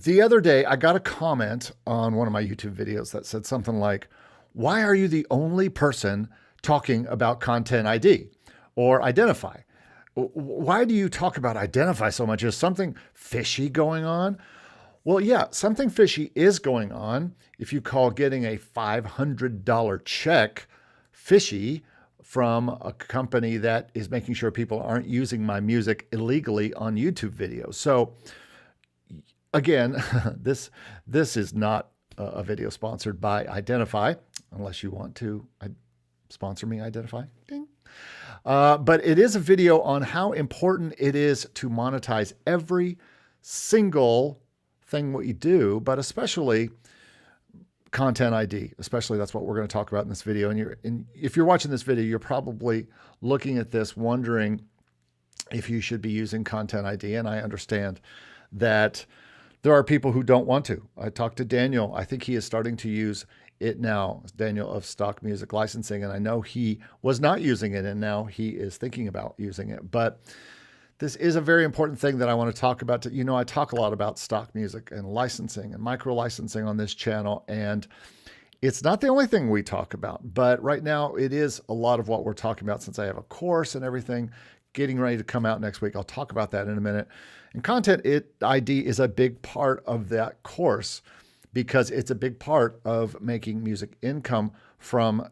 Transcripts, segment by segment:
The other day, I got a comment on one of my YouTube videos that said something like, why are you the only person talking about Content ID or Identifyy? Why do you talk about Identifyy so much? Is something fishy going on? Well, yeah, something fishy is going on. If you call getting a $500 check fishy from a company that is making sure people aren't using my music illegally on YouTube videos. So again, this is not a video sponsored by Identifyy, unless you want to sponsor me, Identifyy. Ding. But it is a video on how important it is to monetize every single thing what you do, but especially Content ID. Especially that's what we're going to talk about in this video. And if you're watching this video, you're probably looking at this wondering if you should be using Content ID. And I understand that there are people who don't want to. I talked to Daniel. I think he is starting to use it now, Daniel of Stock Music Licensing. And I know he was not using it and now he is thinking about using it. But this is a very important thing that I want to talk about. You know, I talk a lot about stock music and licensing and micro licensing on this channel. And it's not the only thing we talk about, but right now it is a lot of what we're talking about since I have a course and everything getting ready to come out next week. I'll talk about that in a minute. And Content ID is a big part of that course because it's a big part of making music income from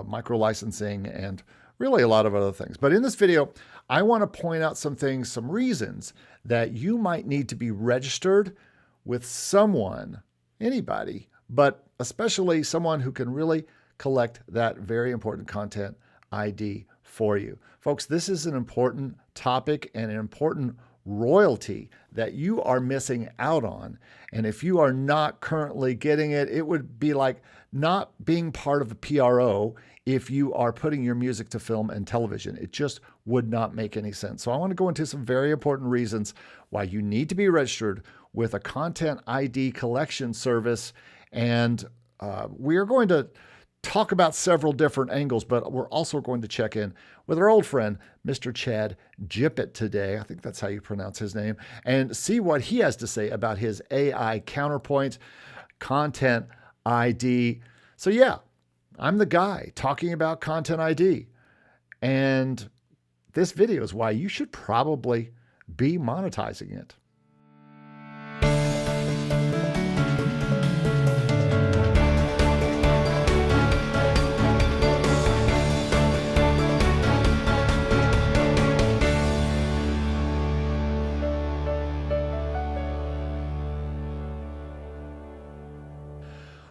micro licensing and really a lot of other things. But in this video, I want to point out some things, some reasons that you might need to be registered with someone, anybody, but especially someone who can really collect that very important Content ID for you. Folks, this is an important topic and an important royalty that you are missing out on. And if you are not currently getting it, it would be like not being part of a PRO if you are putting your music to film and television. It just would not make any sense. So I want to go into some very important reasons why you need to be registered with a Content ID collection service. And we are going to talk about several different angles, but we're also going to check in with our old friend, Mr. Chad GiPiT today. I think that's how you pronounce his name, and see what he has to say about his AI counterpoint, Content ID. So yeah, I'm the guy talking about Content ID. And this video is why you should probably be monetizing it.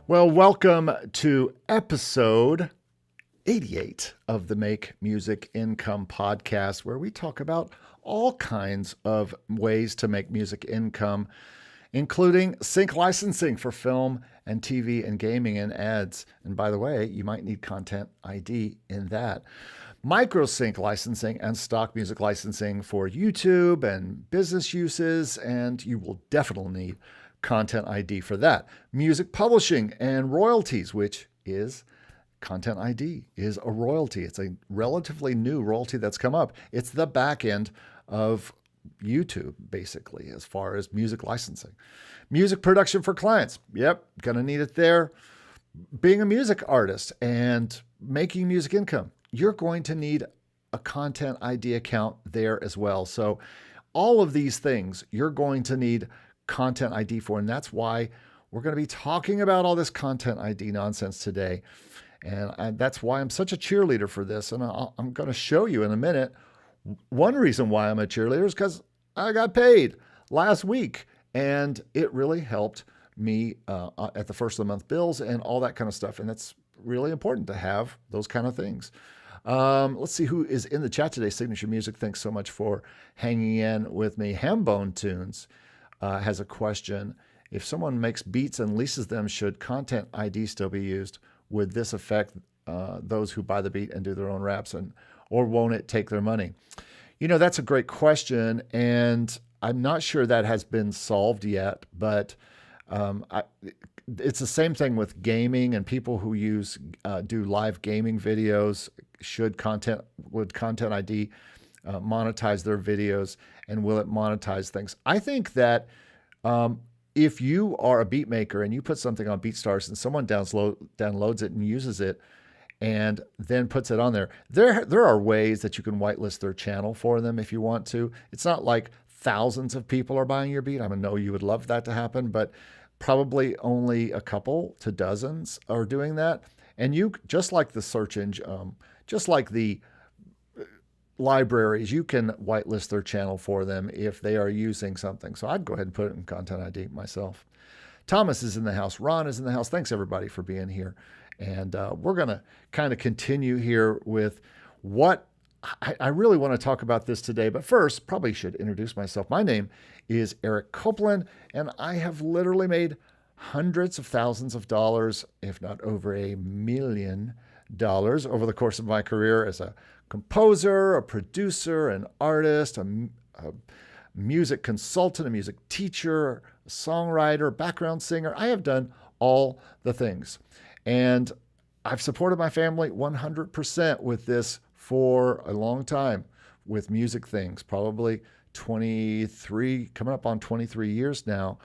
Well, welcome to episode 88 of the Make Music Income podcast, where we talk about all kinds of ways to make music income, including sync licensing for film and TV and gaming and ads. And by the way, you might need Content ID in that. Micro sync licensing and stock music licensing for YouTube and business uses, and you will definitely need Content ID for that. Music publishing and royalties, which is Content ID, is a royalty. It's a relatively new royalty that's come up. It's the back end of YouTube, basically, as far as music licensing. Music production for clients. Yep, gonna need it there. Being a music artist and making music income, you're going to need a Content ID account there as well. So all of these things you're going to need Content ID for, and that's why we're going to be talking about all this Content ID nonsense today. And that's why I'm such a cheerleader for this. And I'm going to show you in a minute. One reason why I'm a cheerleader is because I got paid last week, and it really helped me at the first of the month bills and all that kind of stuff. And that's really important to have those kind of things. Let's see who is in the chat today. Signature Music, thanks so much for hanging in with me. Hambone Tunes has a question. If someone makes beats and leases them, should Content ID still be used? Would this affect those who buy the beat and do their own raps, or won't it take their money? You know, that's a great question, and I'm not sure that has been solved yet, but it's the same thing with gaming and people who do live gaming videos. Would Content ID monetize their videos, and will it monetize things? I think that if you are a beat maker and you put something on BeatStars and someone downloads it and uses it and then puts it on there are ways that you can whitelist their channel for them if you want to. It's not like thousands of people are buying your beat. I know you would love that to happen, but probably only a couple to dozens are doing that. And you, just like the search engine, just like the libraries, you can whitelist their channel for them if they are using something. So I'd go ahead and put it in Content ID myself. Thomas is in the house. Ron is in the house. Thanks everybody for being here. And we're going to kind of continue here with what I really want to talk about this today. But first, probably should introduce myself. My name is Eric Copeland, and I have literally made hundreds of thousands of dollars, if not over $1 million, over the course of my career as a composer, a producer, an artist, a music consultant, a music teacher, a songwriter, background singer. I have done all the things. And I've supported my family 100% with this for a long time with music things, probably 23, coming up on 23 years now.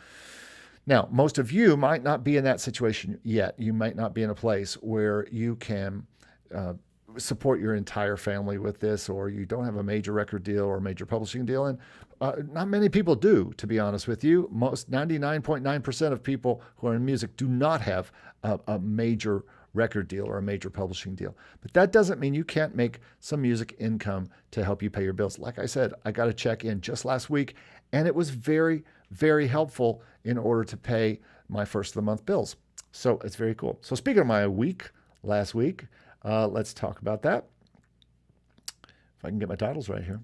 Now, most of you might not be in that situation yet. You might not be in a place where you can support your entire family with this, or you don't have a major record deal or a major publishing deal. And not many people do, to be honest with you. Most 99.9% of people who are in music do not have a major record deal or a major publishing deal. But that doesn't mean you can't make some music income to help you pay your bills. Like I said, I got a check in just last week, and it was very, very helpful in order to pay my first of the month bills. So it's very cool. So speaking of my week, last week, let's talk about that. If I can get my titles right here.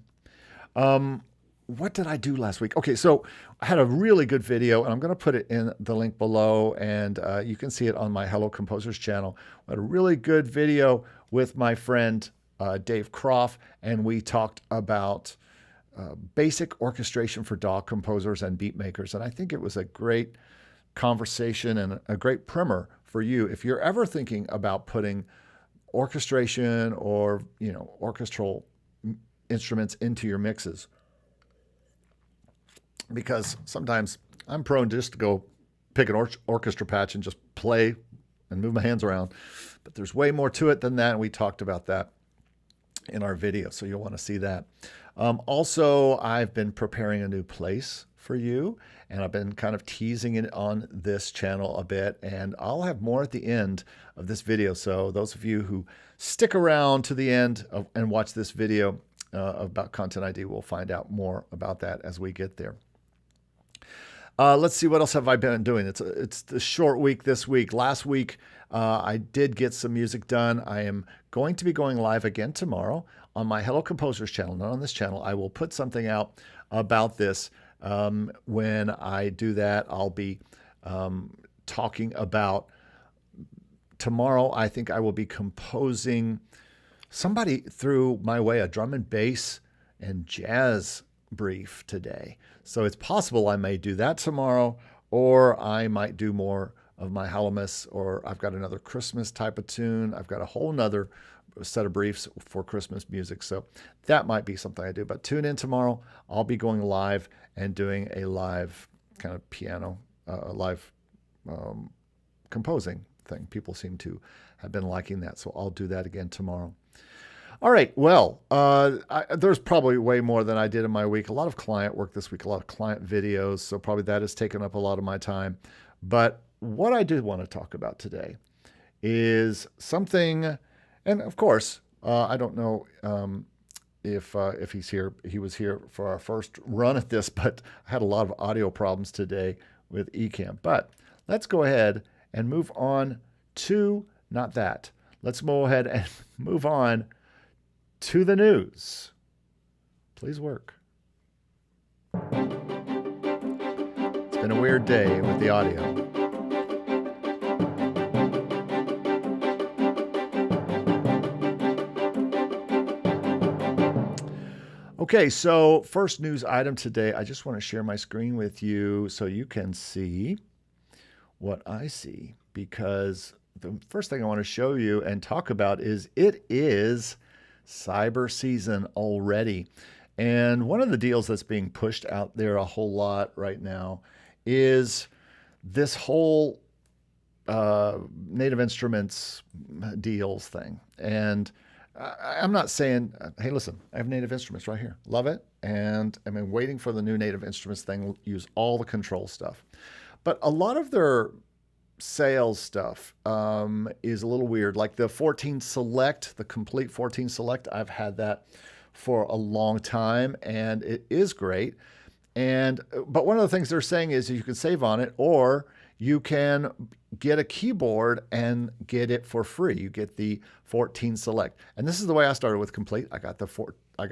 What did I do last week? Okay, so I had a really good video, and I'm going to put it in the link below, and you can see it on my Hello Composers channel. I had a really good video with my friend Dave Croft, and we talked about basic orchestration for DAW composers and beat makers. And I think it was a great conversation and a great primer for you. If you're ever thinking about putting orchestration or, orchestral instruments into your mixes, because sometimes I'm prone just to go pick an orchestra patch and just play and move my hands around. But there's way more to it than that, and we talked about that in our video, so you'll want to see that. Also, I've been preparing a new place for you, and I've been kind of teasing it on this channel a bit, and I'll have more at the end of this video. So those of you who stick around to the end and watch this video about Content ID will find out more about that as we get there. Let's see, what else have I been doing? It's the short week this week. Last week, I did get some music done. I am going to be going live again tomorrow on my Hello Composers channel, not on this channel. I will put something out about this. When I do that, I'll be talking about tomorrow. I think I will be composing somebody through my way, a drum and bass and jazz brief today. So it's possible I may do that tomorrow, or I might do more of my Hallowmas, or I've got another Christmas type of tune. I've got a whole nother set of briefs for Christmas music. So that might be something I do, but tune in tomorrow. I'll be going live and doing a live kind of piano, live composing thing. People seem to have been liking that. So I'll do that again tomorrow. All right. Well, there's probably way more than I did in my week. A lot of client work this week, a lot of client videos. So probably that has taken up a lot of my time. But what I did want to talk about today is something, and of course, I don't know if he's here. He was here for our first run at this, but I had a lot of audio problems today with Ecamm. But let's go ahead and move on to, not that. Let's go ahead and move on to the news. Please work. It's been a weird day with the audio. Okay, so first news item today, I just want to share my screen with you so you can see what I see, because the first thing I want to show you and talk about is it is cyber season already. And one of the deals that's being pushed out there a whole lot right now is this whole native instruments deals thing. And I'm not saying, hey, listen, I have native instruments right here. Love it. And I've been waiting for the new native instruments thing, use all the control stuff. But a lot of their sales stuff is a little weird. Like the 14 Select, the complete 14 Select, I've had that for a long time and it is great. But one of the things they're saying is you can save on it, or you can get a keyboard and get it for free. You get the 14 Select. And this is the way I started with Complete. I got the I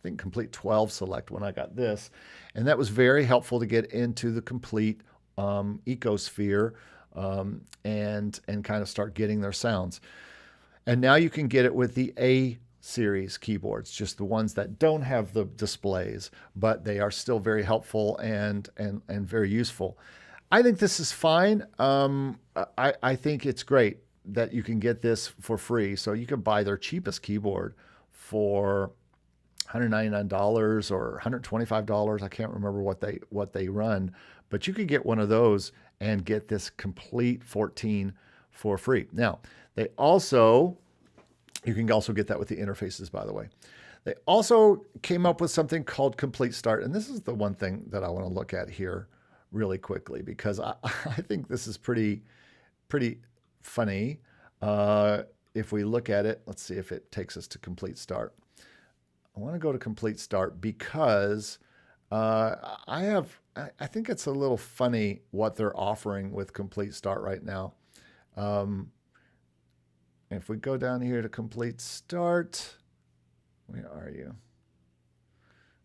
think Complete 12 Select when I got this. And that was very helpful to get into the Complete ecosphere and kind of start getting their sounds. And now you can get it with the A series keyboards, just the ones that don't have the displays, but they are still very helpful and very useful. I think this is fine. I think it's great that you can get this for free. So you can buy their cheapest keyboard for $199 or $125. I can't remember what they run, but you could get one of those and get this complete 14 for free. Now, you can also get that with the interfaces, by the way. They also came up with something called Complete Start. And this is the one thing that I want to look at here really quickly, because I think this is pretty funny. If we look at it, let's see if it takes us to Complete Start. I want to go to Complete Start because I think it's a little funny what they're offering with Complete Start right now. If we go down here to Complete Start, where are you?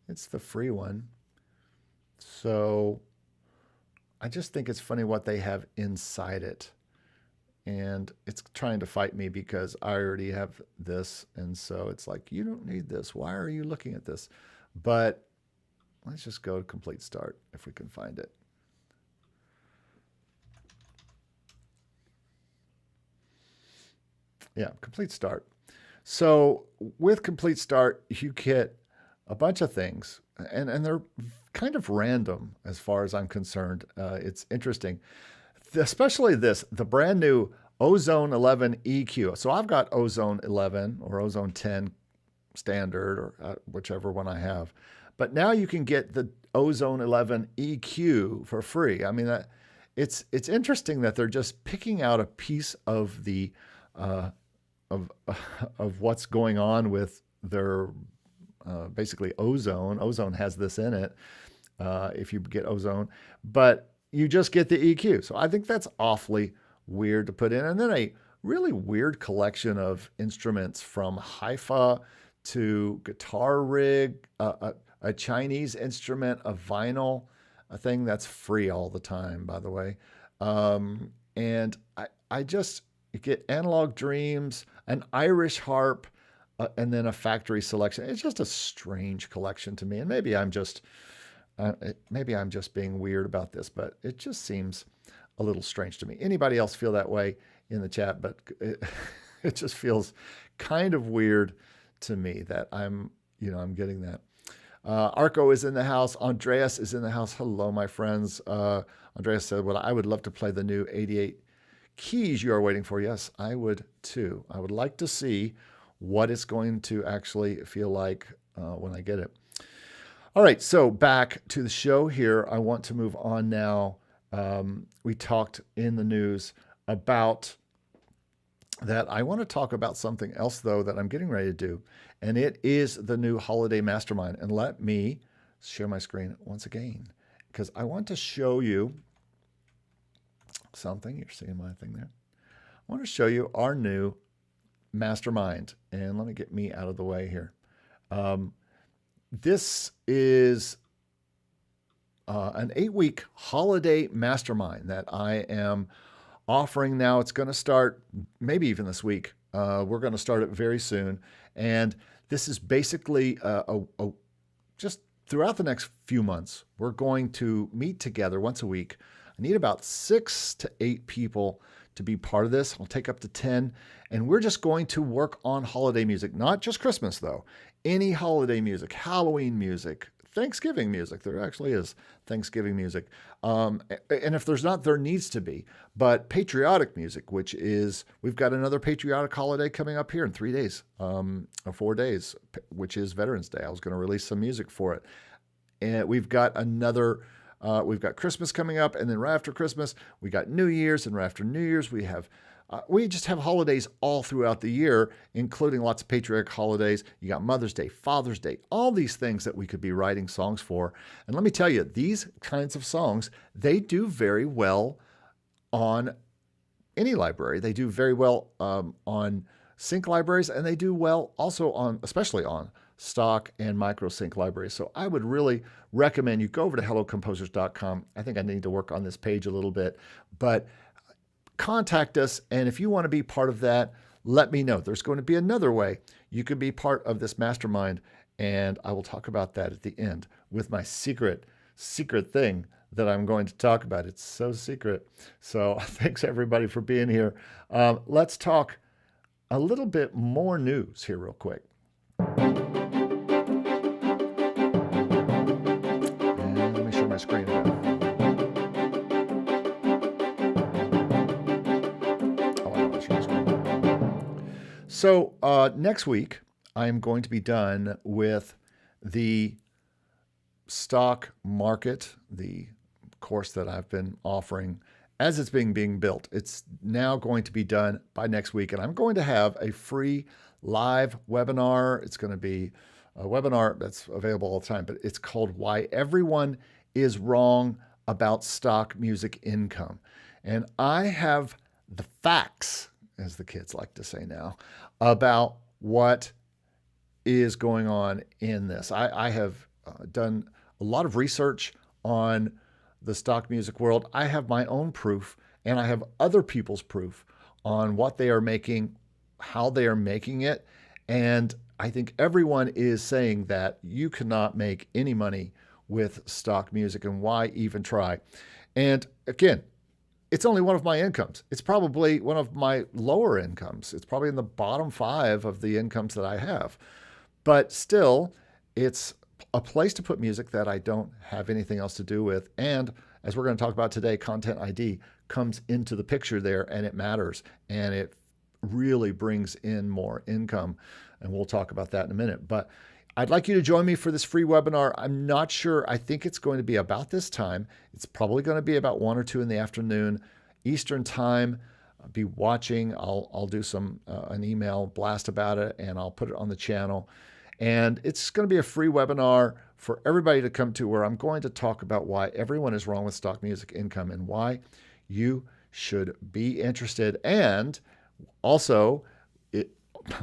It's the free one. So I just think it's funny what they have inside it. And it's trying to fight me because I already have this. And so it's like, you don't need this. Why are you looking at this? But let's just go to Complete Start if we can find it. Yeah, Complete Start. So with Complete Start, you get a bunch of things, and they're kind of random as far as I'm concerned. It's interesting, especially the brand new Ozone 11 EQ. So I've got Ozone 11 or Ozone 10 standard, or whichever one I have. But now you can get the Ozone 11 EQ for free. I mean, it's interesting that they're just picking out a piece of the of what's going on with their basically Ozone. Ozone has this in it if you get Ozone, but you just get the EQ. So I think that's awfully weird to put in. And then a really weird collection of instruments from hi-fi to guitar rig, a Chinese instrument, a vinyl, a thing that's free all the time, by the way. And I just get Analog Dreams, an Irish harp, and then a factory selection. It's just a strange collection to me. And maybe I'm just being weird about this, but it just seems a little strange to me. Anybody else feel that way in the chat? But it just feels kind of weird to me that I'm getting that. Arco is in the house. Andreas is in the house. Hello, my friends. Andreas said, well, I would love to play the new 88 keys you are waiting for. Yes, I would too. I would like to see what it's going to actually feel like when I get it. All right, so back to the show here. I want to move on now. We talked in the news about that. I want to talk about something else, though, that I'm getting ready to do, and it is the new Holiday Mastermind. And let me share my screen once again, because I want to show you something. You're seeing my thing there. I want to show you our new Mastermind. And let me get me out of the way here. This is an 8-week holiday mastermind that I am offering now. It's going to start maybe even this week. We're going to start it very soon. And this is basically just throughout the next few months, we're going to meet together once a week. I need about 6 to 8 people to be part of this. I'll take up to 10. And we're just going to work on holiday music, not just Christmas, though. Any holiday music, Halloween music, Thanksgiving music. There actually is Thanksgiving music. And if there's not, there needs to be. But patriotic music, which is, we've got another patriotic holiday coming up here in 3 days, or 4 days, which is Veterans Day. I was going to release some music for it. And we've got we've got Christmas coming up, and then right after Christmas, we got New Year's, and right after New Year's, we just have holidays all throughout the year, including lots of patriotic holidays. You got Mother's Day, Father's Day, all these things that we could be writing songs for. And let me tell you, these kinds of songs, they do very well on any library. They do very well on sync libraries, and they do well also especially on stock and micro sync libraries. So I would really recommend you go over to hellocomposers.com. I think I need to work on this page a little bit, but contact us. And if you want to be part of that, let me know. There's going to be another way you can be part of this mastermind. And I will talk about that at the end with my secret thing that I'm going to talk about. It's so secret. So thanks everybody for being here. Let's talk a little bit more news here real quick. And let me share my screen again. So next week, I'm going to be done with the stock market, the course that I've been offering as it's being built. It's now going to be done by next week, and I'm going to have a free live webinar. It's going to be a webinar that's available all the time, but it's called Why Everyone is Wrong About Stock Music Income. And I have the facts, as the kids like to say now, about what is going on in this. I have done a lot of research on the stock music world. I have my own proof, and I have other people's proof on what they are making, how they are making it. And I think everyone is saying that you cannot make any money with stock music, and why even try? And again, it's only one of my incomes. It's probably one of my lower incomes. It's probably in the bottom 5 of the incomes that I have. But still, it's a place to put music that I don't have anything else to do with. And as we're going to talk about today, Content ID comes into the picture there, and it matters. And it really brings in more income. And we'll talk about that in a minute. But I'd like you to join me for this free webinar. I'm not sure. I think it's going to be about this time. It's probably going to be about 1 or 2 in the afternoon, Eastern time. I'll be watching. I'll do an email blast about it, and I'll put it on the channel. And it's going to be a free webinar for everybody to come to, where I'm going to talk about why everyone is wrong with stock music income and why you should be interested. And also,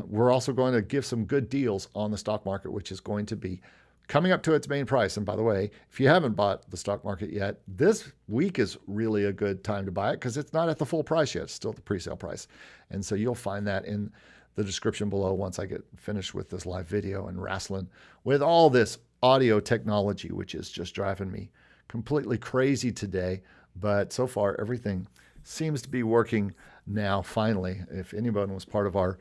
we're also going to give some good deals on the stock market, which is going to be coming up to its main price. And by the way, if you haven't bought the stock market yet, this week is really a good time to buy it, because it's not at the full price yet. It's still at the pre-sale price. And so you'll find that in the description below once I get finished with this live video and wrestling with all this audio technology, which is just driving me completely crazy today. But so far, everything seems to be working now, finally. If anyone was part of our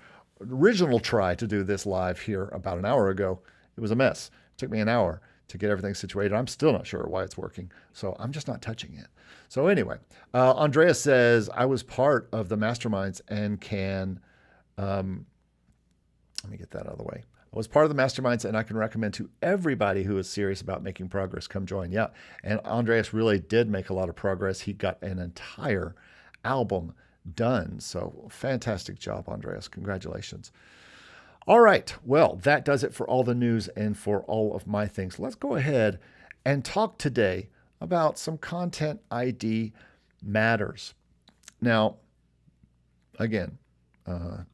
original try to do this live here about an hour ago, it was a mess. It took me an hour to get everything situated. I'm still not sure why it's working, so I'm just not touching it. So anyway, Andreas says, I was part of the masterminds and can, let me get that out of the way. I was part of the masterminds, and I can recommend to everybody who is serious about making progress, come join. Yeah, and Andreas really did make a lot of progress. He got an entire album done. So fantastic job, Andreas. Congratulations. All right. Well, that does it for all the news and for all of my things. Let's go ahead and talk today about some Content ID matters. Now, again,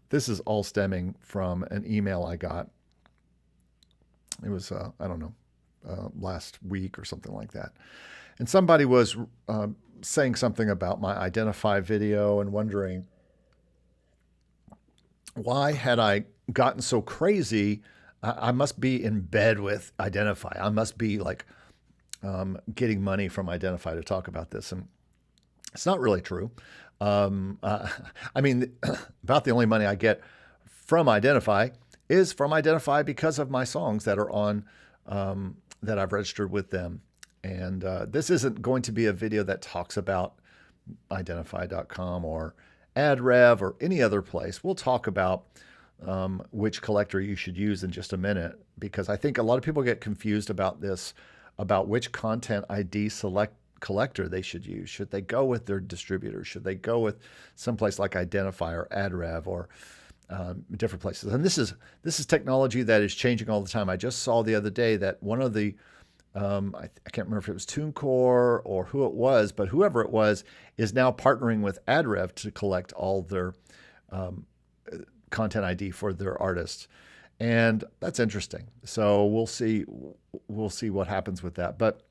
this is all stemming from an email I got. It was, I don't know, last week or something like that. And somebody was saying something about my Identifyy video and wondering, why had I gotten so crazy? I must be in bed with Identifyy. I must be like getting money from Identifyy to talk about this. And it's not really true. I mean, about the only money I get from Identifyy is from Identifyy because of my songs that are on that I've registered with them. And this isn't going to be a video that talks about Identifyy.com or AdRev or any other place. We'll talk about which collector you should use in just a minute, because I think a lot of people get confused about this, about which content ID collector they should use. Should they go with their distributor? Should they go with someplace like Identifyy or AdRev or different places? And this is technology that is changing all the time. I just saw the other day that one of the I can't remember if it was TuneCore or who it was, but whoever it was is now partnering with AdRev to collect all their content ID for their artists. And that's interesting. So we'll see what happens with that. But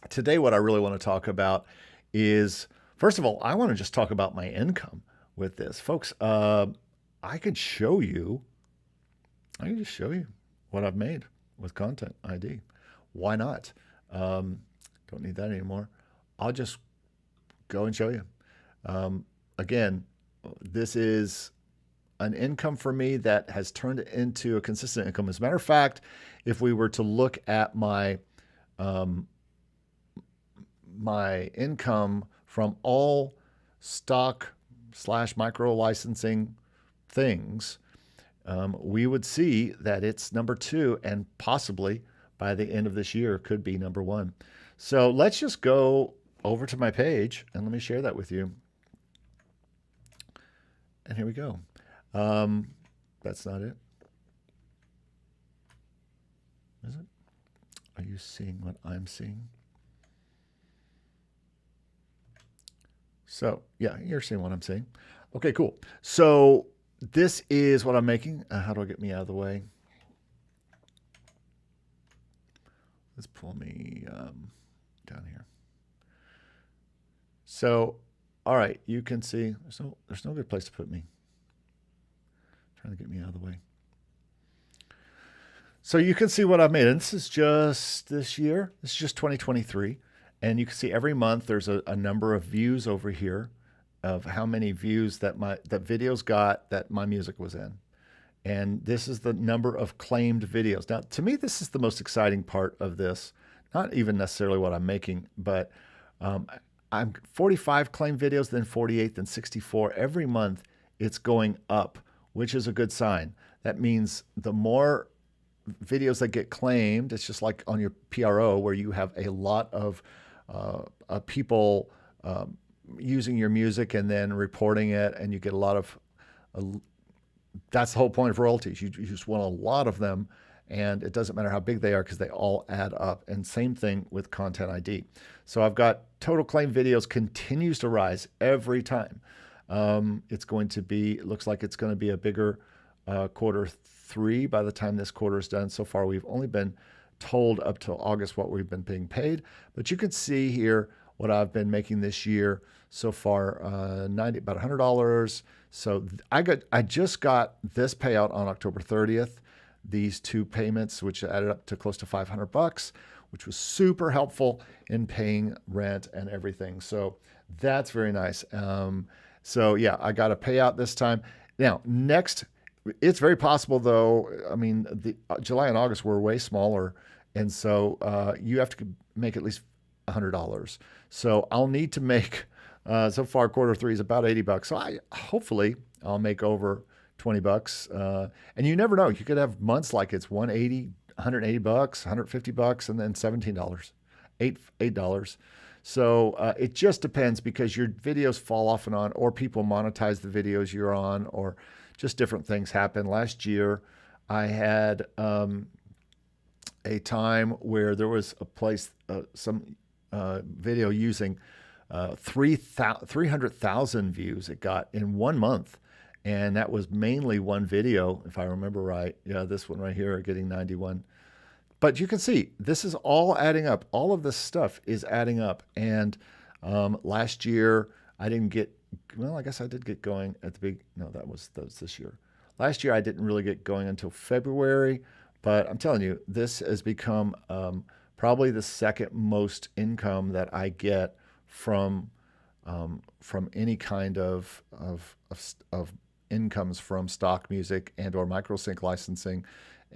today, what I really want to talk about is, first of all, I want to just talk about my income with this. Folks, I could show you, I can just show you what I've made with content ID. Why not? Don't need that anymore. I'll just go and show you. Again, this is an income for me that has turned into a consistent income. As a matter of fact, if we were to look at my my income from all stock/micro licensing things, we would see that it's number 2 and possibly by the end of this year could be number 1. So let's just go over to my page and let me share that with you. And here we go. That's not it. Is it? Are you seeing what I'm seeing? So yeah, you're seeing what I'm seeing. Okay, cool. So this is what I'm making. How do I get me out of the way? Let's pull me down here. So, all right, you can see there's no good place to put me. Trying to get me out of the way. So you can see what I've made, and this is just this year. This is just 2023, and you can see every month there's a number of views over here of how many views that videos got that my music was in. And this is the number of claimed videos. Now, to me, this is the most exciting part of this. Not even necessarily what I'm making, but I'm 45 claimed videos, then 48, then 64. Every month, it's going up, which is a good sign. That means the more videos that get claimed, it's just like on your PRO where you have a lot of people using your music and then reporting it, and you get a lot of that's the whole point of royalties. You just want a lot of them, and it doesn't matter how big they are because they all add up. And same thing with content ID. So I've got total claim videos continues to rise every time. It's going to be, it looks like it's going to be a bigger Q3 by the time this quarter is done. So far, we've only been told up till August what we've been being paid. But you can see here what I've been making this year so far, about $100. So I just got this payout on October 30th. These 2 payments, which added up to close to $500, which was super helpful in paying rent and everything. So that's very nice. So yeah, I got a payout this time. Now, next, it's very possible though, I mean, the July and August were way smaller. And so you have to make at least $100. So I'll need to make, so far Q3 is about $80. So hopefully I'll make over $20. And you never know. You could have months like it's $180, $180, $150, and then $17, $8. So it just depends because your videos fall off and on, or people monetize the videos you're on, or just different things happen. Last year, I had a time where there was a place, some video using 300,000 views it got in 1 month. And that was mainly one video, if I remember right. Yeah, this one right here getting 91. But you can see this is all adding up. All of this stuff is adding up. And last year I didn't get, well, I guess I did get going at the big, no, that was this year. Last year I didn't really get going until February. But I'm telling you, this has become probably the second most income that I get from any kind of incomes from stock music and or microsync licensing.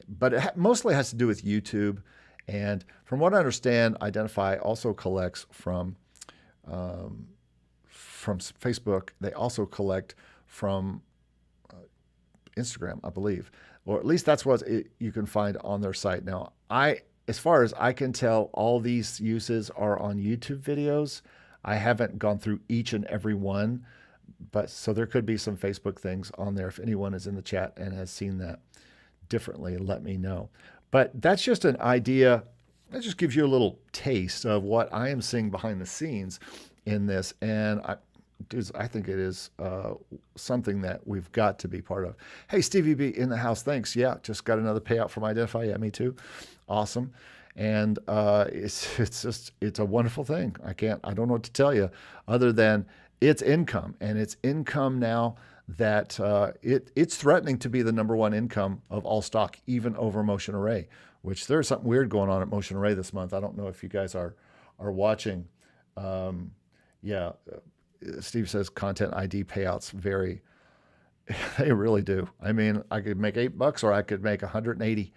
But it mostly has to do with YouTube And from what I understand, Identifyy also collects from Facebook. They also collect from Instagram, I believe, or at least that's what you can find on their site. Now, as far as I can tell, all these uses are on YouTube videos. I haven't gone through each and every one, but so there could be some Facebook things on there. If anyone is in the chat and has seen that differently, let me know. But that's just an idea. That just gives you a little taste of what I am seeing behind the scenes in this. And I think it is something that we've got to be part of. Hey, Stevie B in the house. Thanks. Yeah, just got another payout from Identifyy. Yeah, me too. Awesome. And it's a wonderful thing. I don't know what to tell you other than it's income, and it's income now that it's threatening to be the #1 income of all stock, even over Motion Array, which there's something weird going on at Motion Array this month. I don't know if you guys are watching. Yeah. Steve says content ID payouts vary. They really do. I mean, I could make $8 or I could make 180.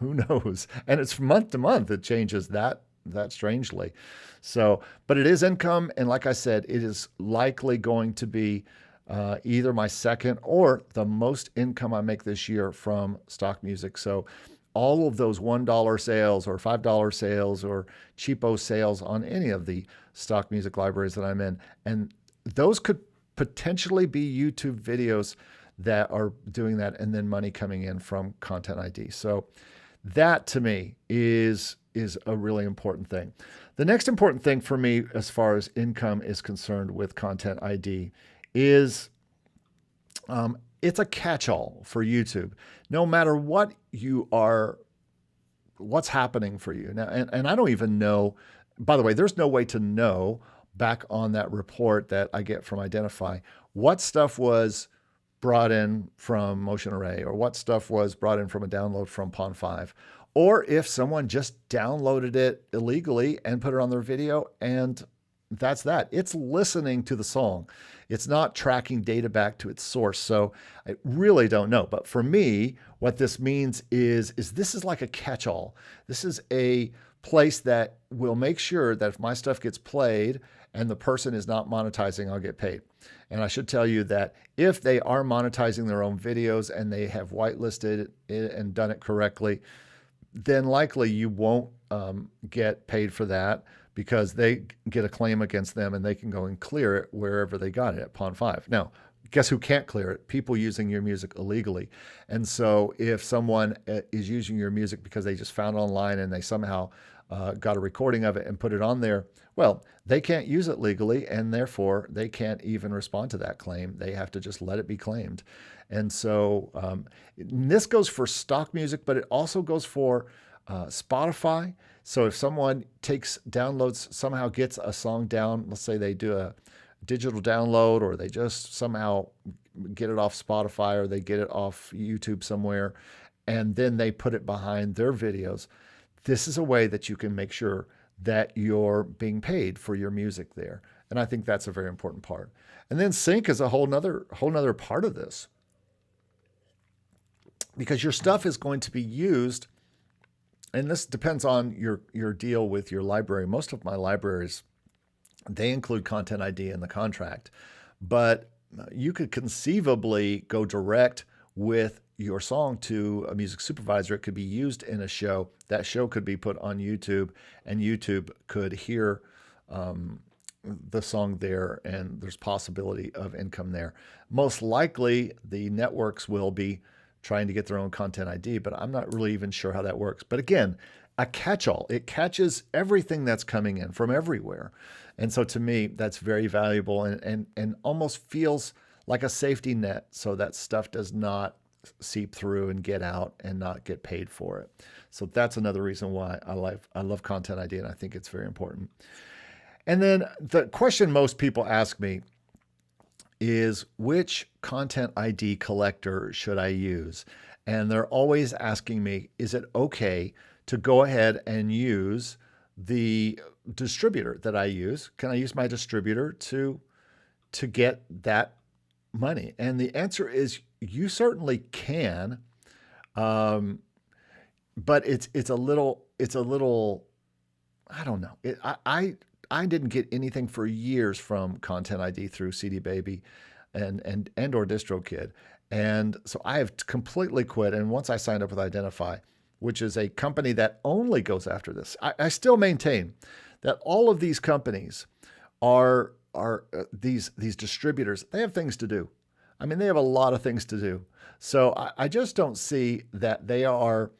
Who knows? And it's from month to month. It changes that strangely. So, but it is income. And like I said, it is likely going to be either my second or the most income I make this year from stock music. So all of those $1 sales or $5 sales or cheapo sales on any of the stock music libraries that I'm in, and those could potentially be YouTube videos that are doing that, and then money coming in from Content ID. So that to me is a really important thing. The next important thing for me as far as income is concerned with Content ID is it's a catch-all for YouTube. No matter what what's happening for you now, and I don't even know. By the way, there's no way to know back on that report that I get from Identifyy what stuff was brought in from Motion Array or what stuff was brought in from a download from Pond5, or if someone just downloaded it illegally and put it on their video, and that's that. It's listening to the song. It's not tracking data back to its source. So I really don't know. But for me, what this means is this is like a catch-all. This is a place that will make sure that if my stuff gets played and the person is not monetizing, I'll get paid. And I should tell you that if they are monetizing their own videos and they have whitelisted it and done it correctly, then likely you won't get paid for that, because they get a claim against them and they can go and clear it wherever they got it at Pond5. Now, guess who can't clear it? People using your music illegally. And so if someone is using your music because they just found it online and they somehow got a recording of it and put it on there, well, they can't use it legally, and therefore they can't even respond to that claim. They have to just let it be claimed. And so this goes for stock music, but it also goes for Spotify. So if someone downloads, somehow gets a song down, let's say they do a digital download, or they just somehow get it off Spotify, or they get it off YouTube somewhere, and then they put it behind their videos, this is a way that you can make sure that you're being paid for your music there. And I think that's a very important part. And then sync is a whole nother part of this, because your stuff is going to be used. And this depends on your deal with your library. Most of my libraries, they include Content ID in the contract, but you could conceivably go direct with your song to a music supervisor. It could be used in a show. That show could be put on YouTube, and YouTube could hear the song there, and there's possibility of income there. Most likely, the networks will be trying to get their own Content ID, but I'm not really even sure how that works. But again, a catch-all. It catches everything that's coming in from everywhere. And so to me, that's very valuable and almost feels like a safety net, so that stuff does not seep through and get out and not get paid for it. So that's another reason why I love Content ID, and I think it's very important. And then the question most people ask me is, which Content ID collector should I use? And they're always asking me, is it okay to go ahead and use the distributor that I use? Can I use my distributor to get that money? And the answer is you certainly can, but it's a little it's a little, I don't know. I didn't get anything for years from Content ID through CD Baby and or DistroKid. And so I have completely quit. And once I signed up with Identifyy, which is a company that only goes after this, I still maintain that all of these companies are these distributors. They have things to do. I mean, they have a lot of things to do. So I just don't see that they are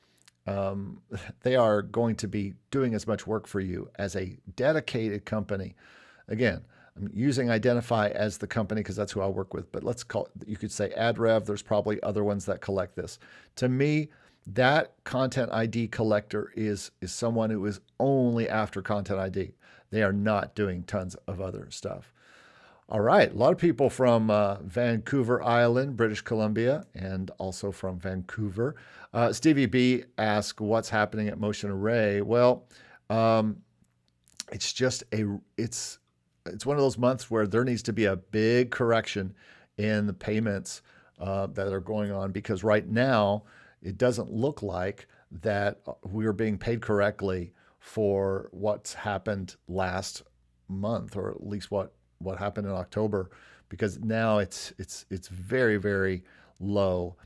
going to be doing as much work for you as a dedicated company. Again, I'm using Identifyy as the company because that's who I work with, but let's call it, you could say AdRev. There's probably other ones that collect this. To me, that Content ID collector is someone who is only after Content ID. They are not doing tons of other stuff. All right, a lot of people from Vancouver Island, British Columbia, and also from Vancouver. Stevie B asked, what's happening at Motion Array? Well, it's just it's one of those months where there needs to be a big correction in the payments that are going on, because right now it doesn't look like that we're being paid correctly for what's happened last month, or at least what happened in October, because now it's very, very low.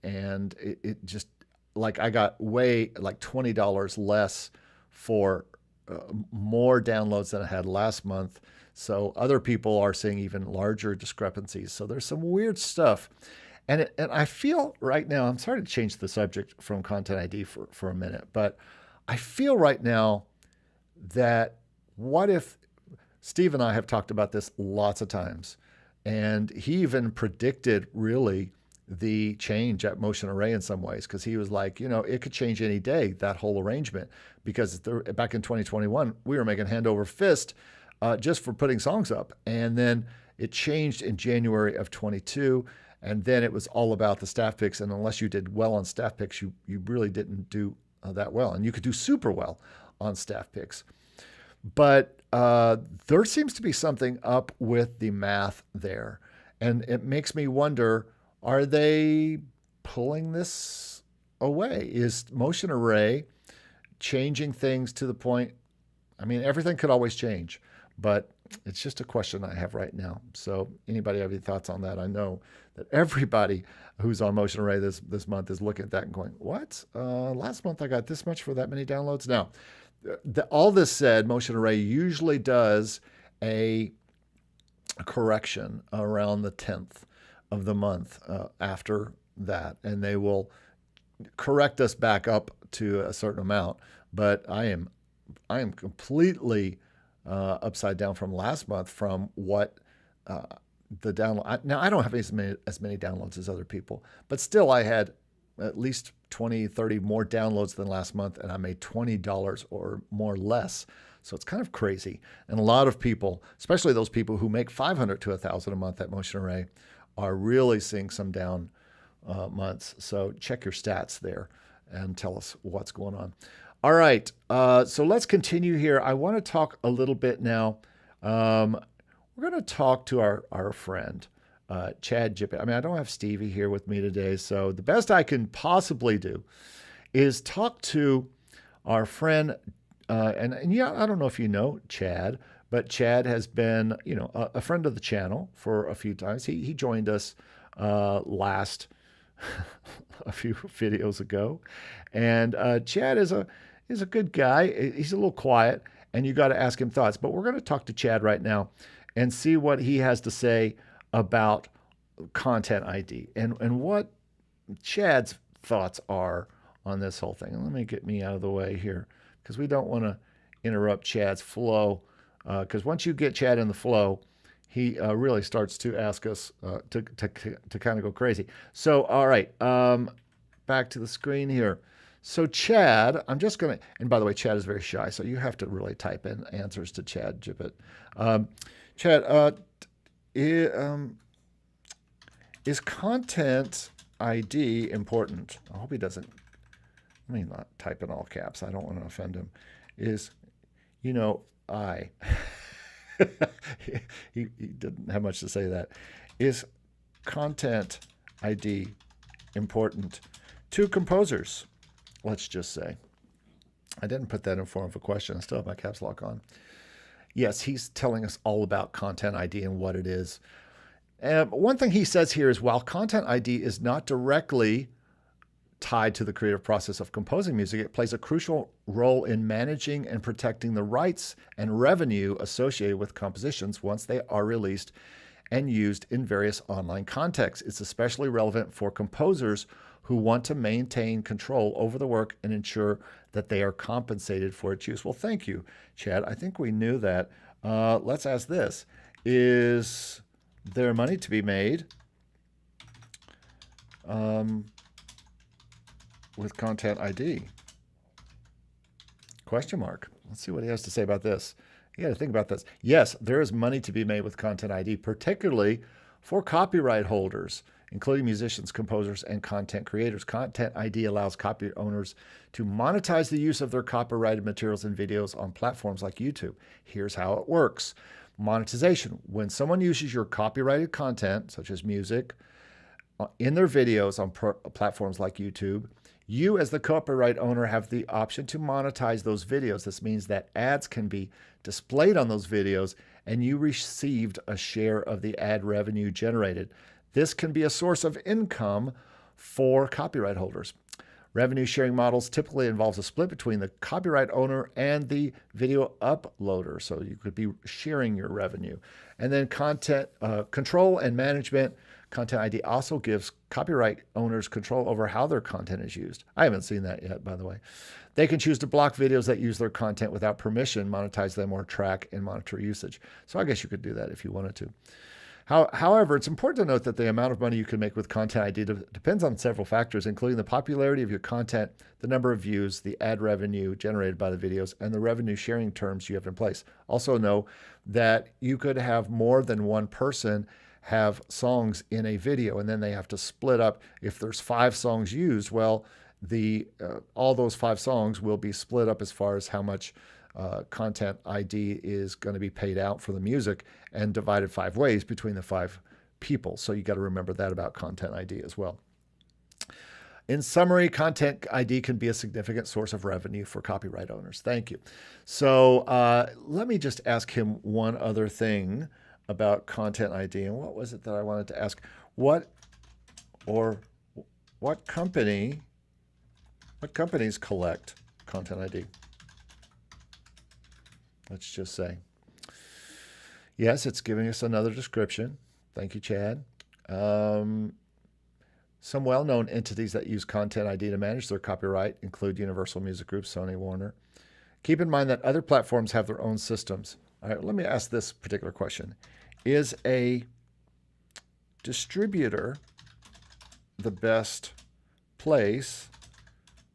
And it just, like, I got way like $20 less for more downloads than I had last month. So other people are seeing even larger discrepancies. So there's some weird stuff. And I feel right now, I'm sorry to change the subject from Content ID for a minute, but I feel right now that what if Steve and I have talked about this lots of times, and he even predicted really the change at Motion Array in some ways, because he was like, it could change any day, that whole arrangement, because back in 2021, we were making hand over fist just for putting songs up. And then it changed in January of 22. And then it was all about the staff picks. And unless you did well on staff picks, you really didn't do that well. And you could do super well on staff picks. But there seems to be something up with the math there. And it makes me wonder, are they pulling this away? Is Motion Array changing things to the point? I mean, everything could always change, but it's just a question I have right now. So anybody have any thoughts on that? I know that everybody who's on Motion Array this month is looking at that and going, what? Last month I got this much for that many downloads? Now, all this said, Motion Array usually does a correction around the 10th of the month after that, and they will correct us back up to a certain amount. But I am completely upside down from last month from what the download. Now, I don't have as many downloads as other people, but still I had at least 20, 30 more downloads than last month, and I made $20 or more less. So it's kind of crazy. And a lot of people, especially those people who make $500 to $1,000 a month at Motion Array, are really seeing some down months. So check your stats there and tell us what's going on. All right, so let's continue here. I want to talk a little bit now. We're going to talk to our friend, Chad GiPiT. I mean, I don't have Stevie here with me today, so the best I can possibly do is talk to our friend, and yeah, I don't know if you know Chad, but Chad has been, a friend of the channel for a few times. He joined us last a few videos ago, and Chad is a good guy. He's a little quiet, and you got to ask him thoughts. But we're going to talk to Chad right now and see what he has to say about Content ID and what Chad's thoughts are on this whole thing. And let me get me out of the way here, because we don't want to interrupt Chad's flow. Because once you get Chad in the flow, he really starts to ask us to kind of go crazy. So, all right, back to the screen here. So Chad, I'm just going to, and by the way, Chad is very shy, so you have to really type in answers to Chad GiPiT. Chad, is Content ID important? I hope he doesn't, let me not type in all caps. I don't want to offend him. Is, he didn't have much to say that. Is Content ID important to composers? Let's just say. I didn't put that in form of a question. I still have my caps lock on. Yes, he's telling us all about Content ID and what it is. And one thing he says here is while Content ID is not directly tied to the creative process of composing music, it plays a crucial role in managing and protecting the rights and revenue associated with compositions once they are released and used in various online contexts. It's especially relevant for composers who want to maintain control over the work and ensure that they are compensated for its use. Well, thank you, Chad. I think we knew that. Let's ask this. Is there money to be made with Content ID? Question mark. Let's see what he has to say about this. You got to think about this. Yes, there is money to be made with Content ID, particularly for copyright holders, including musicians, composers, and content creators. Content ID allows copyright owners to monetize the use of their copyrighted materials and videos on platforms like YouTube. Here's how it works. Monetization. When someone uses your copyrighted content, such as music, in their videos on platforms like YouTube, you as the copyright owner have the option to monetize those videos. This means that ads can be displayed on those videos and you received a share of the ad revenue generated. This can be a source of income for copyright holders. Revenue sharing models typically involves a split between the copyright owner and the video uploader. So you could be sharing your revenue. And then content control and management. Content ID also gives copyright owners control over how their content is used. I haven't seen that yet, by the way. They can choose to block videos that use their content without permission, monetize them, or track and monitor usage. So I guess you could do that if you wanted to. However, it's important to note that the amount of money you can make with Content ID depends on several factors, including the popularity of your content, the number of views, the ad revenue generated by the videos, and the revenue sharing terms you have in place. Also know that you could have more than one person have songs in a video, and then they have to split up. If there's 5 songs used, well, all those 5 songs will be split up as far as how much Content ID is going to be paid out for the music and divided 5 ways between the 5 people. So you got to remember that about Content ID as well. In summary, Content ID can be a significant source of revenue for copyright owners. Thank you. So let me just ask him one other thing about Content ID. And what was it that I wanted to ask? What companies collect Content ID? Let's just say. Yes, it's giving us another description. Thank you, Chad. Some well-known entities that use Content ID to manage their copyright include Universal Music Group, Sony, Warner. Keep in mind that other platforms have their own systems. All right, let me ask this particular question. Is a distributor the best place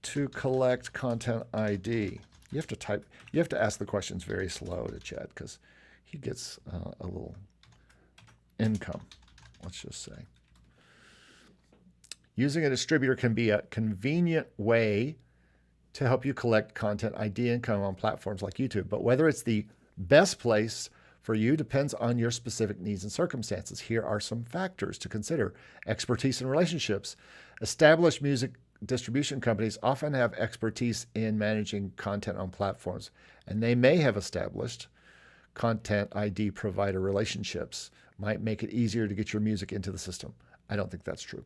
to collect Content ID? You have to ask the questions very slow to Chad because he gets a little income, let's just say. Using a distributor can be a convenient way to help you collect Content ID income on platforms like YouTube, but whether it's the best place for you depends on your specific needs and circumstances. Here are some factors to consider. Expertise and relationships. Established music distribution companies often have expertise in managing content on platforms, and they may have established Content ID provider relationships. Might make it easier to get your music into the system. I don't think that's true.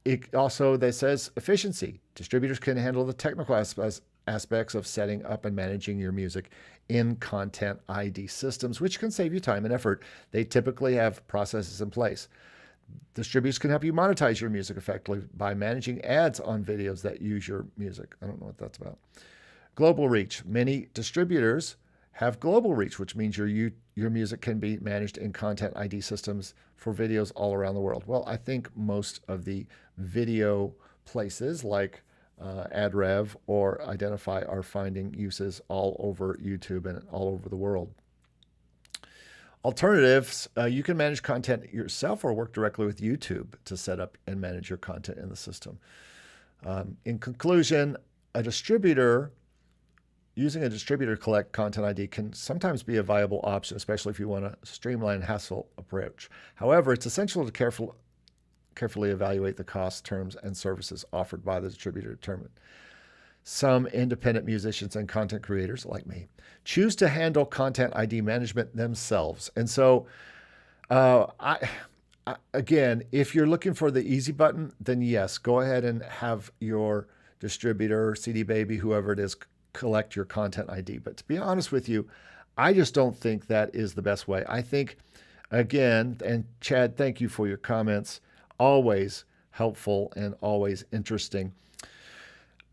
It also, that says efficiency. Distributors can handle the technical aspects of setting up and managing your music in Content ID systems, which can save you time and effort. They typically have processes in place. Distributors can help you monetize your music effectively by managing ads on videos that use your music. I don't know what that's about. Global reach. Many distributors have global reach, which means your music can be managed in Content ID systems for videos all around the world. Well, I think most of the video places like AdRev or Identifyy are finding uses all over YouTube and all over the world. Alternatives, you can manage content yourself or work directly with YouTube to set up and manage your content in the system. In conclusion, using a distributor to collect Content ID can sometimes be a viable option, especially if you want a streamlined hassle approach. However, it's essential to carefully evaluate the costs, terms, and services offered by the distributor to determine. some independent musicians and content creators like me choose to handle content ID management themselves. And so, again, if you're looking for the easy button, then yes, go ahead and have your distributor, CD Baby, whoever it is, collect your content ID. But to be honest with you, I just don't think that is the best way. I think, again, and Chad, thank you for your comments. Always helpful and always interesting.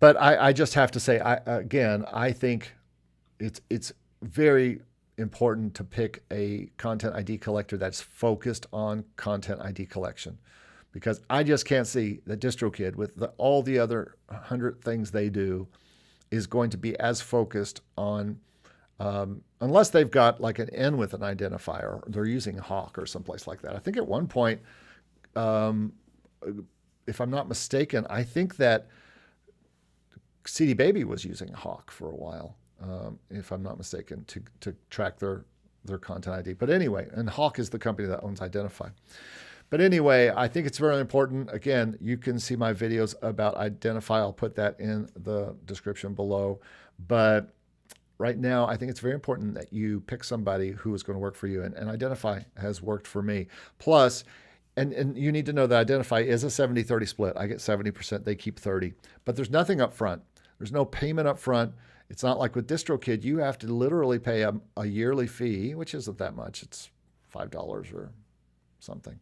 But I just have to say, I think it's very important to pick a content ID collector that's focused on content ID collection, because I just can't see that DistroKid, with all the other 100 things they do, is going to be as focused on, unless they've got like an N with an identifier, or they're using Hawk or someplace like that. I think at one point, if I'm not mistaken, I think that CD Baby was using Hawk for a while, if I'm not mistaken, to track their content ID. But anyway, and Hawk is the company that owns Identifyy. But anyway, I think it's very important. Again, you can see my videos about Identifyy. I'll put that in the description below. But right now, I think it's very important that you pick somebody who is going to work for you. And Identifyy has worked for me. Plus, and you need to know that Identifyy is a 70-30 split. I get 70%, they keep 30. But there's nothing up front. There's no payment up front. It's not like with DistroKid, you have to literally pay a yearly fee, which isn't that much. It's $5 or something.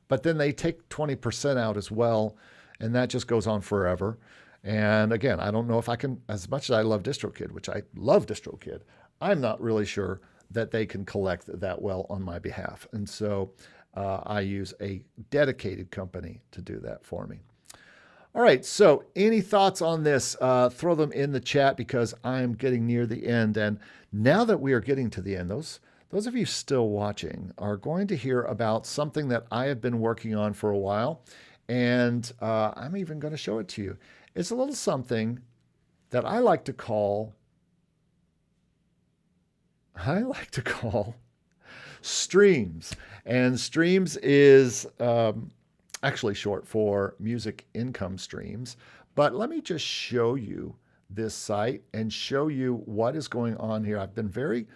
But then they take 20% out as well, and that just goes on forever. And again, I don't know if I can, as much as I love DistroKid, which I love DistroKid, I'm not really sure that they can collect that well on my behalf. And so I use a dedicated company to do that for me. All right, so any thoughts on this? Throw them in the chat, because I'm getting near the end. And now that we are getting to the end, those of you still watching are going to hear about something that I have been working on for a while. And I'm even going to show it to you. It's a little something that I like to call streams. And streams is actually short for music income streams. But let me just show you this site and show you what is going on here. I've been very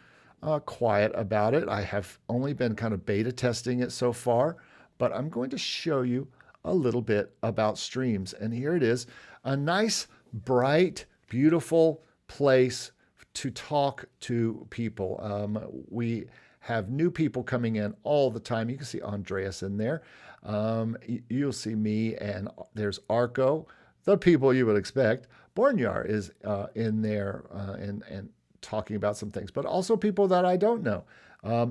quiet about it. I have only been kind of beta testing it so far, but I'm going to show you a little bit about streams. And here it is, a nice, bright, beautiful place to talk to people. We have new people coming in all the time. You can see Andreas in there. You'll see me, and there's Arco, the people you would expect. Bornyar is in there and talking about some things, but also people that I don't know,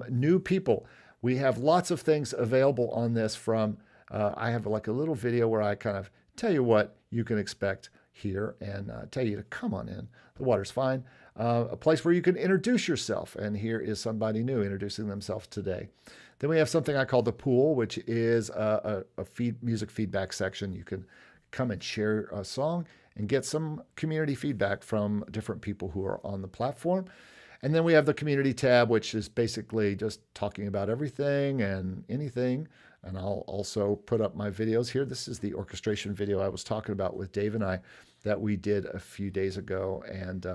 new people. We have lots of things available on this from, I have like a little video where I kind of tell you what you can expect here and tell you to come on in. The water's fine. A place where you can introduce yourself. And here is somebody new introducing themselves today. Then we have something I call the pool, which is a music feedback section. You can come and share a song and get some community feedback from different people who are on the platform. And then we have the community tab, which is basically just talking about everything and anything. And I'll also put up my videos here. This is the orchestration video I was talking about with Dave and I that we did a few days ago. And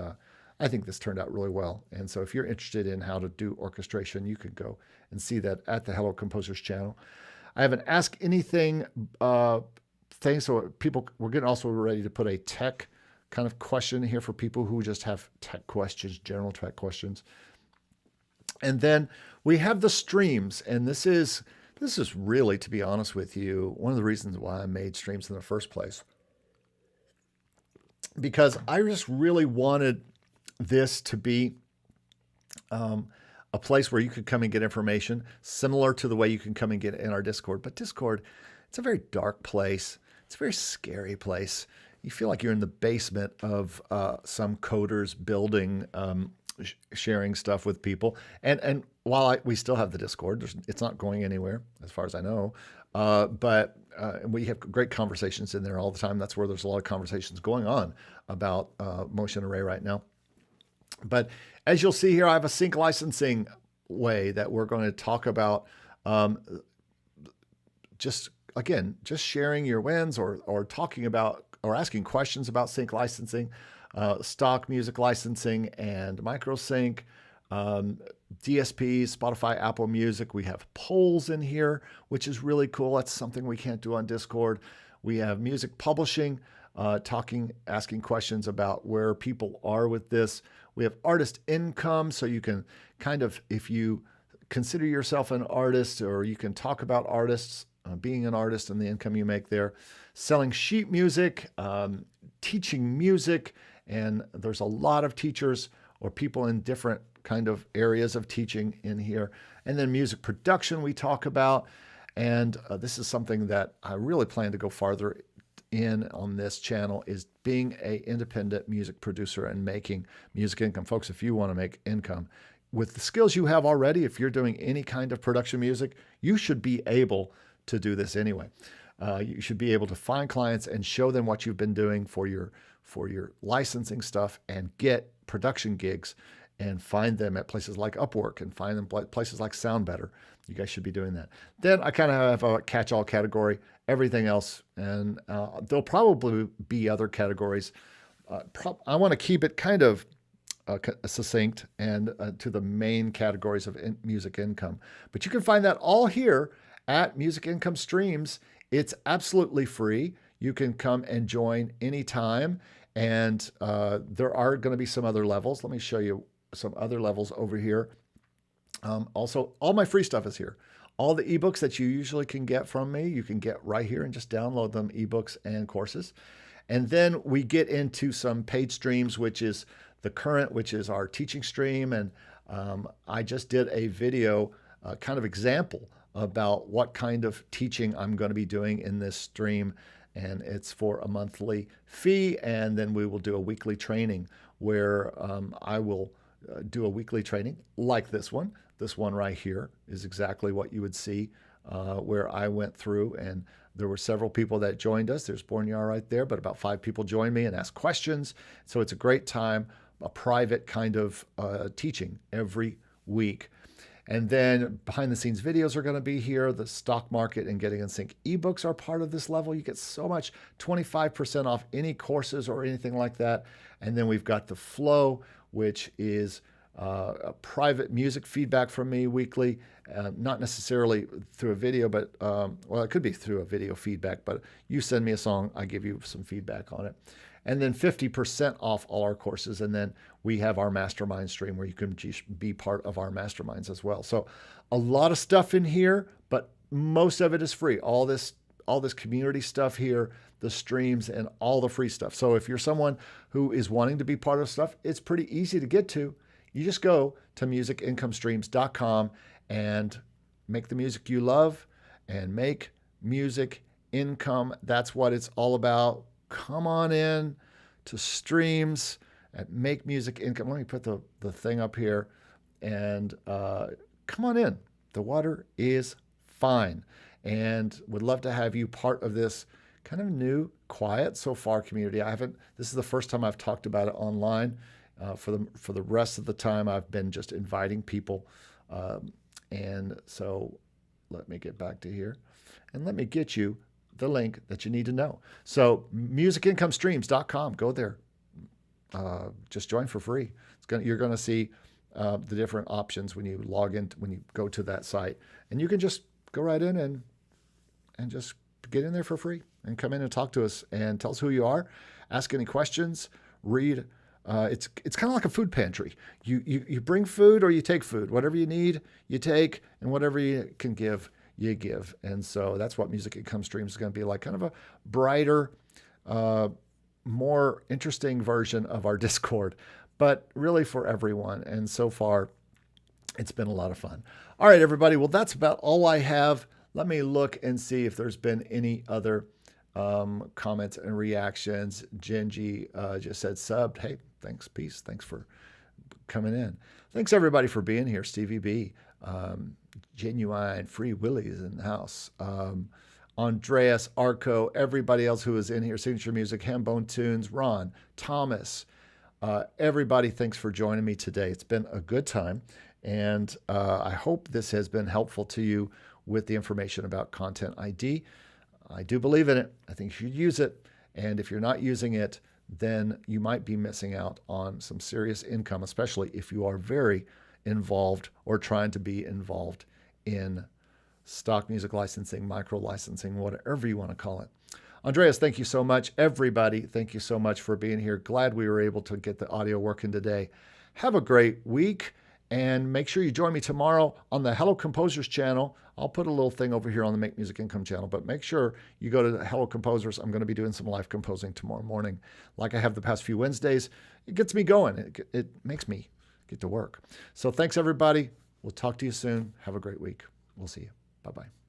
I think this turned out really well. And so if you're interested in how to do orchestration, you can go and see that at the Hello Composers channel. I have an Ask Anything thing. So people, we're getting also ready to put a tech kind of question here for people who just have tech questions, general tech questions. And then we have the streams. And this is really, to be honest with you, one of the reasons why I made streams in the first place. Because I just really wanted this to be a place where you could come and get information similar to the way you can come and get in our Discord. But Discord, it's a very dark place. It's a very scary place. You feel like you're in the basement of some coder's building, sharing stuff with people. And while we still have the Discord, it's not going anywhere as far as I know. But we have great conversations in there all the time. That's where there's a lot of conversations going on about Motion Array right now. But as you'll see here, I have a sync licensing way that we're going to talk about. Just sharing your wins or talking about or asking questions about sync licensing. stock music licensing and microsync, DSPs, Spotify, Apple Music. We have polls in here, which is really cool. That's something we can't do on Discord. We have music publishing, asking questions about where people are with this. We have artist income, so you can kind of, if you consider yourself an artist, or you can talk about artists, being an artist and the income you make there. Selling sheet music, teaching music, and there's a lot of teachers or people in different kind of areas of teaching in here. And then music production we talk about. And this is something that I really plan to go farther in on this channel, is being an independent music producer and making music income. Folks, if you want to make income with the skills you have already, if you're doing any kind of production music, you should be able to do this anyway. You should be able to find clients and show them what you've been doing for your licensing stuff, and get production gigs and find them at places like Upwork and find them places like SoundBetter. You guys should be doing that. Then I kind of have a catch-all category, everything else, and there'll probably be other categories. I want to keep it kind of succinct and to the main categories of music income. But you can find that all here at Music Income Streams. It's absolutely free. You can come and join anytime. And there are going to be some other levels. Let me show you some other levels over here. Also, all my free stuff is here. All the ebooks that you usually can get from me, you can get right here and just download them, ebooks and courses. And then we get into some paid streams, which is the current, which is our teaching stream. And I just did a video kind of example about what kind of teaching I'm going to be doing in this stream. And it's for a monthly fee. And then we will do a weekly training where I will do a weekly training like this one. This one right here is exactly what you would see where I went through, and there were several people that joined us. There's Bornyar right there, but about 5 people joined me and asked questions. So it's a great time, a private kind of teaching every week. And then behind the scenes videos are going to be here. The stock market and getting in sync ebooks are part of this level. You get so much, 25% off any courses or anything like that. And then we've got the flow, which is a private music feedback from me weekly, not necessarily through a video, but well, it could be through a video feedback, but you send me a song, I give you some feedback on it. And then 50% off all our courses. And then we have our mastermind stream where you can be part of our masterminds as well. So a lot of stuff in here, but most of it is free. All this community stuff here, the streams, and all the free stuff. So if you're someone who is wanting to be part of stuff, it's pretty easy to get to. You just go to musicincomestreams.com and make the music you love and make music income. That's what it's all about. Come on in to streams at Make Music Income. Let me put the thing up here, and come on in. The water is fine, and would love to have you part of this kind of new, quiet so far community. This is the first time I've talked about it online. For the rest of the time, I've been just inviting people. And so let me get back to here, and let me get you the link that you need to know. So musicincomestreams.com, go there. Just join for free. You're going to see the different options when you log in, when you go to that site, and you can just go right in and just get in there for free and come in and talk to us and tell us who you are, ask any questions, read. It's kind of like a food pantry. You bring food or you take food. Whatever you need, you take, and whatever you can give, you give. And so that's what Music Income Streams is going to be like, kind of a brighter, more interesting version of our Discord, but really for everyone. And so far, it's been a lot of fun. All right, everybody. Well, that's about all I have. Let me look and see if there's been any other comments and reactions. Genji just said subbed. Hey, thanks, peace. Thanks for coming in. Thanks, everybody, for being here. Stevie B, Genuine, Free Willy's in the house. Andreas, Arco, everybody else who is in here, Signature Music, Hambone Tunes, Ron, Thomas, everybody, thanks for joining me today. It's been a good time, and I hope this has been helpful to you with the information about Content ID. I do believe in it. I think you should use it, and if you're not using it, then you might be missing out on some serious income, especially if you are very involved or trying to be involved in stock music licensing, micro licensing, whatever you want to call it. Andreas, thank you so much. Everybody, thank you so much for being here. Glad we were able to get the audio working today. Have a great week, and make sure you join me tomorrow on the Hello Composers channel. I'll put a little thing over here on the Make Music Income channel, but make sure you go to the Hello Composers. I'm going to be doing some live composing tomorrow morning, like I have the past few Wednesdays. It gets me going. It makes me get to work. So thanks, everybody. We'll talk to you soon. Have a great week. We'll see you. Bye-bye.